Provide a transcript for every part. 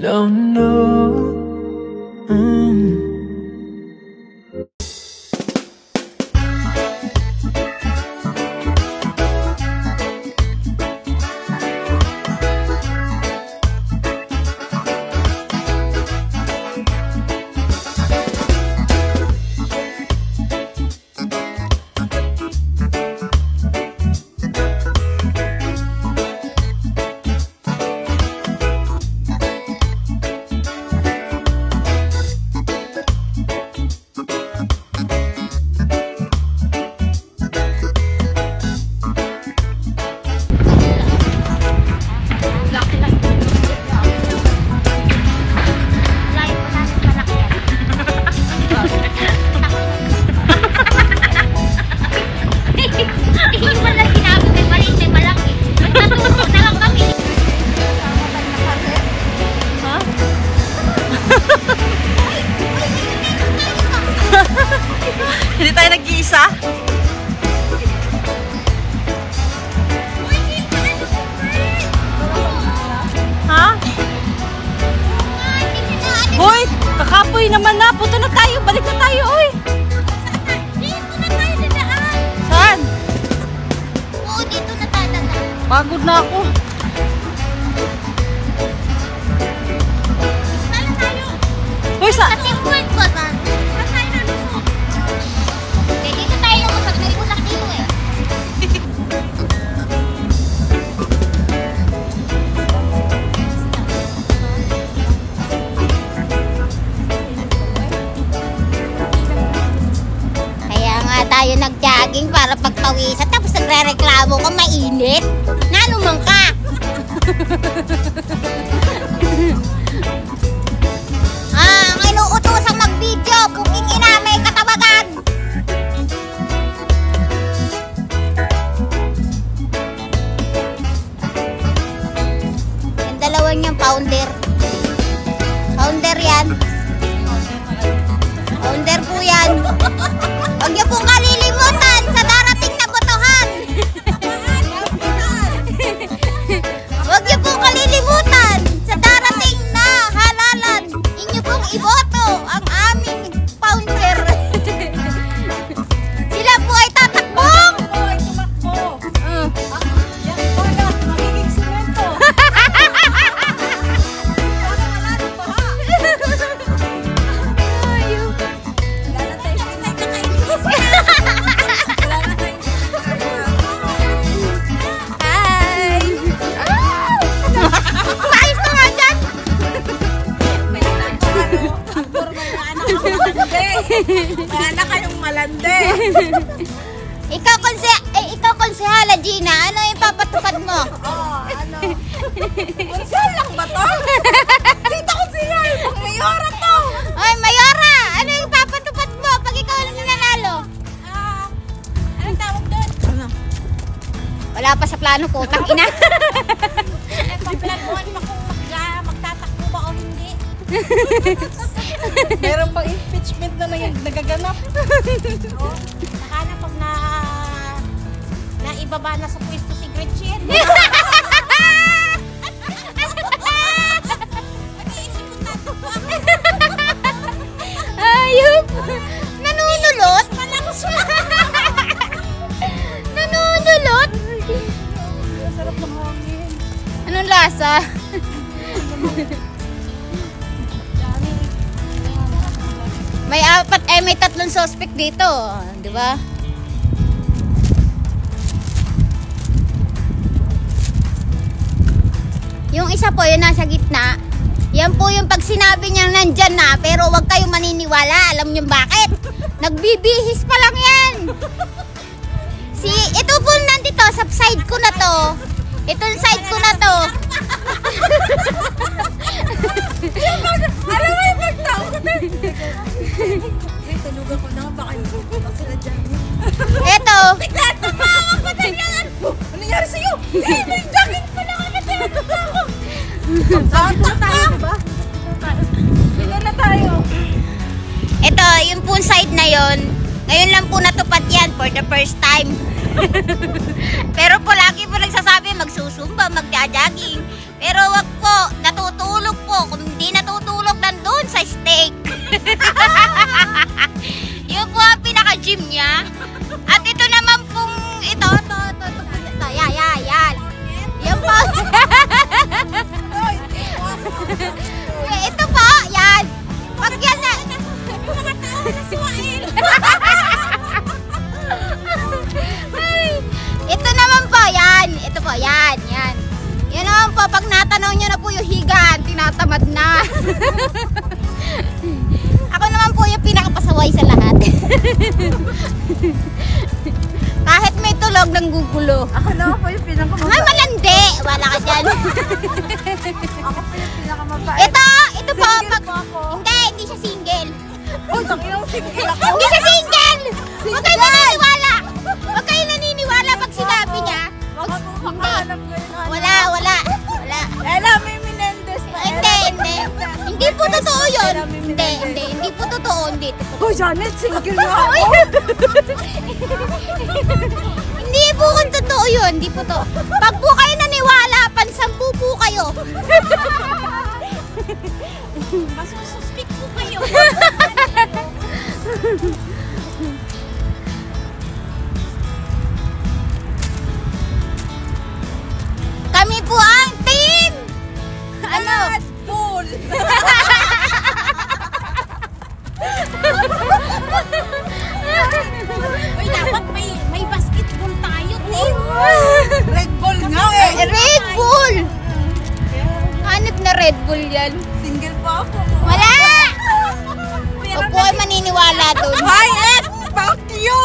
No, no. Hindi tayo nag-iisa? Ha? Hoy! Kakapoy naman na! Punta na tayo! Balik na tayo! Oy! Dito na tayo dadaan! Saan? Oo, dito na tayo dadaan. Pagod na ako. Saan tayo? Hoy! Sa... Katimpuan ko ba? Saan tayo nalusok? Dito tayo nalusok. Nag-ulak dito eh. Kaya nga tayo nag-jogging para pagtawisan. Tapos nagre-reklamo ka mainit. Nanuman ka? Ang inuutosang mag-video, puking ina, may katawagan. Yung dalawang yung founder. Founder yan. Founder po yan. Huwag niyo pong kalilimutan sa darating na botohan. Huwag niyo pong kalilimutan sa darating na halalan. Inyo pong iboto ang aming founder. Sila po ay tatakbong. Hi! Maayos ka nga dyan! Anak kayong malande. Ikaw konsehala, Gina. Ano yung papatupad mo? Ano? Konsehal lang ba to? Dito konsehal. Pang mayora to. Oy, Mayora! Ano yung papatupad mo pag ikaw lang nanalo? Anong tawag doon? Ano? Wala pa sa plano ko, tang ina. Pagplanuhan pa kung magtatakbo ba o hindi. Meron pang impeachment na nagaganap. Oh, nakana pag naibaba na sa pwesto si Gretchen. Mag-iisip ko tatakbo ako. Ayup! Nanunulot? Nanunulot? Sarap ng hangin. Anong lasa? May tatlong suspect dito, di ba? Yung isa po, yung nasa gitna. Yan po yung pag sinabi niyang nandyan na, pero wag kayong maniniwala. Alam niyo bakit? Nagbibihis pa lang yan. Ito po nandito, sa side ko na to. Itong side ko na to. Alam mo yung pagtao ko na. Ay, tulugan ko na. Baka yung pupunta sila dyan. Ito. Bigla tumawag ko na yan. Ano nangyari sa'yo? Eh, may jacket ko lang. Ano tayo? Saan tayo, diba? Bigla na tayo. Ito, yung po side na yon. Ngayon lang po natupad yan for the first time. Pero po lagi po nagsasabi magsusumba, magja-jogging. Pero wag po, natutulog po. Kung hindi natutulog, nandun sa steak. Yun po ang pinaka-gym niya. At ito naman pong, ito, yan. Yan po. Ito po, yan. Pag yan na. Ito naman po, yan. Ito po, yan. Yan naman po, pag natanaw nyo na po yung higaan, tinatamad na. Ako naman po yung pinakapasaway sa lahat. Kahit may tulog ng gugulo. Ako naman po yung pinakamabait. Ay, malandi! Wala ka dyan. Ako po yung pinakamabait. Ito po, Single po ako. hindi siya single. Oh, takinang single ako. Hindi siya single! Huwag kayo naniniwala. Huwag kayo naniniwala pag sinabi niya. Baka po makahanap ko yung ano. Wala. Ella, may Menendez na. Hindi. Hindi po totoo yun. Hindi po totoo. Oh, Janet, single na ako. Hindi po kung totoo yun. Hindi po to. Pag po kayo naniwala, pansampu po kayo. Masususpik po kayo. Kami po ang team! Ano? Pool. Uy, dapat may basketball tayo, team. Red Bull nga eh. Red Bull! Hanip na Red Bull yan. Single pa ako. Wala! Huwag po kayo maniniwala doon. Hi, Ed! Fuck you!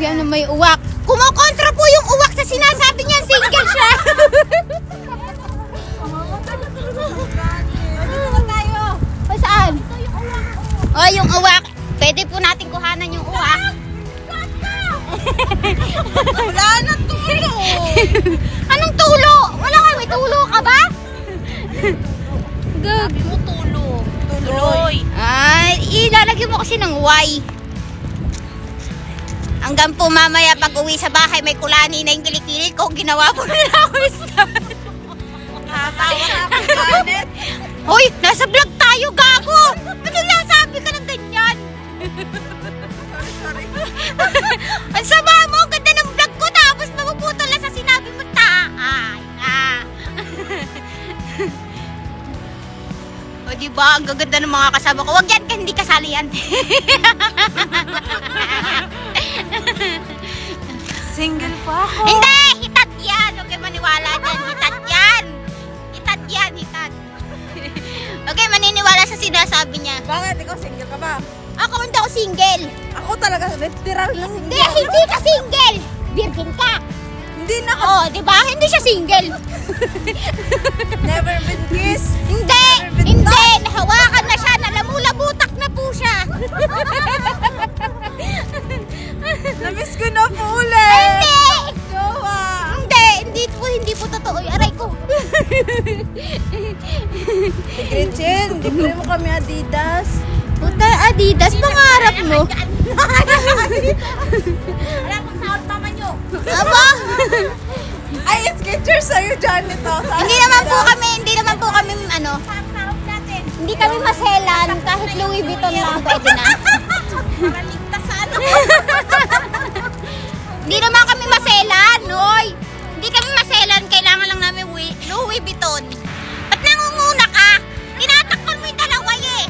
Yan na may uwak. Kumokontra po yung uwak sa sinasabi niya, single siya. O saan? O yung uwak. Pwede po natin kuhanan yung uwak. Wala na tulo. Anong tulo? Wala kayo, may tulo ka ba? Sabi mo tulo. Tuloy. Ay, ilalagay mo kasi ng Y. Hanggang po mamaya pag uwi sa bahay, may kulani na yung kilikili ko. Ginawa po nila ako start. Nakatawa na ako, Janet. Hoy, nasa vlog tayo, gago! Ba't yung nasabi ka ng ganyan? Sorry. Ang sama mo, ang ganda ng vlog ko, tapos mapuputol na sa sinabi mo, taay na. O diba, ang gaganda ng mga kasama ko. Wag yan, hindi kasali yan. Single pa ako. Hindi! Hitad yan! Huwag kayo maniwala dyan. Hitad yan! Hitad. Okay, maniniwala sa sinasabi niya. Bakit? Ikaw single ka ba? Ako hindi ako single. Ako talaga, literal na Hindi, single. hindi ka single. Virgin ka. Hindi na ako. Oh, di ba? Hindi siya single. Never been kissed. Hindi! Nahawakan na siya. Nalamu-labutak na po siya. Namiss ko na po ulit. Hindi! Jowa. Hindi po totoo. Aray ko. Gretchen, bigay mo kami Adidas. Puta, Adidas, pangarap mo. Wala pang sahod mama nyo. Aba? Ay, it's Skechers sa'yo, Janet. Hindi naman po kami ano. Hindi kami maselan kahit Louis Vuitton lang pwede na. Para ligtas sa ano. Hindi naman kami maselan, hoy. Hindi kami maselan, kailangan lang namin Louis Vuitton. Ba't nangunguna ka? Tinatakpan mo yung dalawa eh.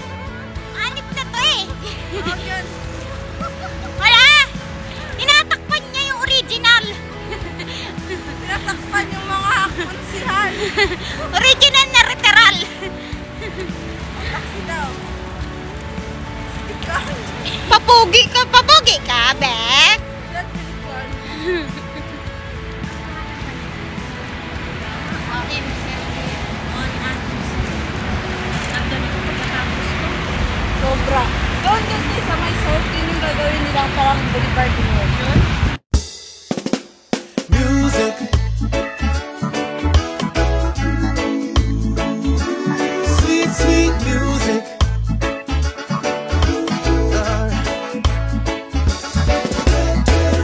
Anip na to eh. Wala. Tinatakpan niya yung original. Tinatakpan yung mga konsihan. Original na literal. Taxi daw. Sticker. Papugi ka, be. That's sticker. Sobra. Doon din sa may salt, yun yung gagawin nilang parang boulevard yun. Music. Sweet, sweet music.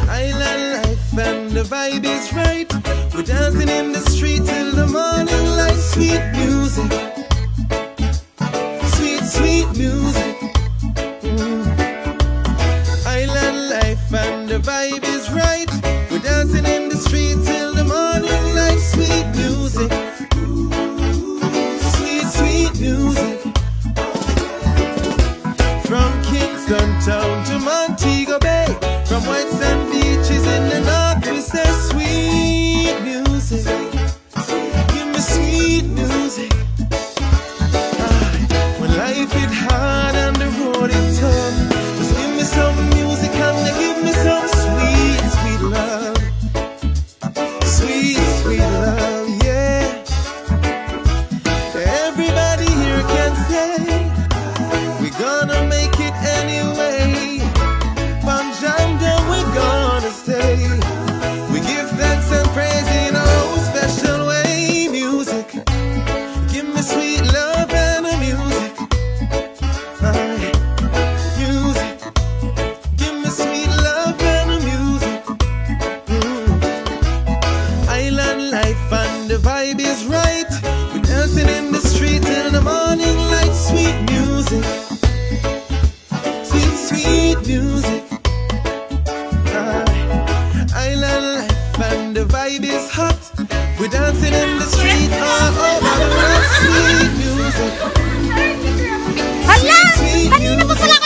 Island life and the vibe is right. We're dancing in vibe is right. We're dancing in the street till the morning light. Sweet music, sweet, sweet music. Island life and the vibe is hot. We're dancing in the street all over the world. Sweet music. Hala! Kanina pa pala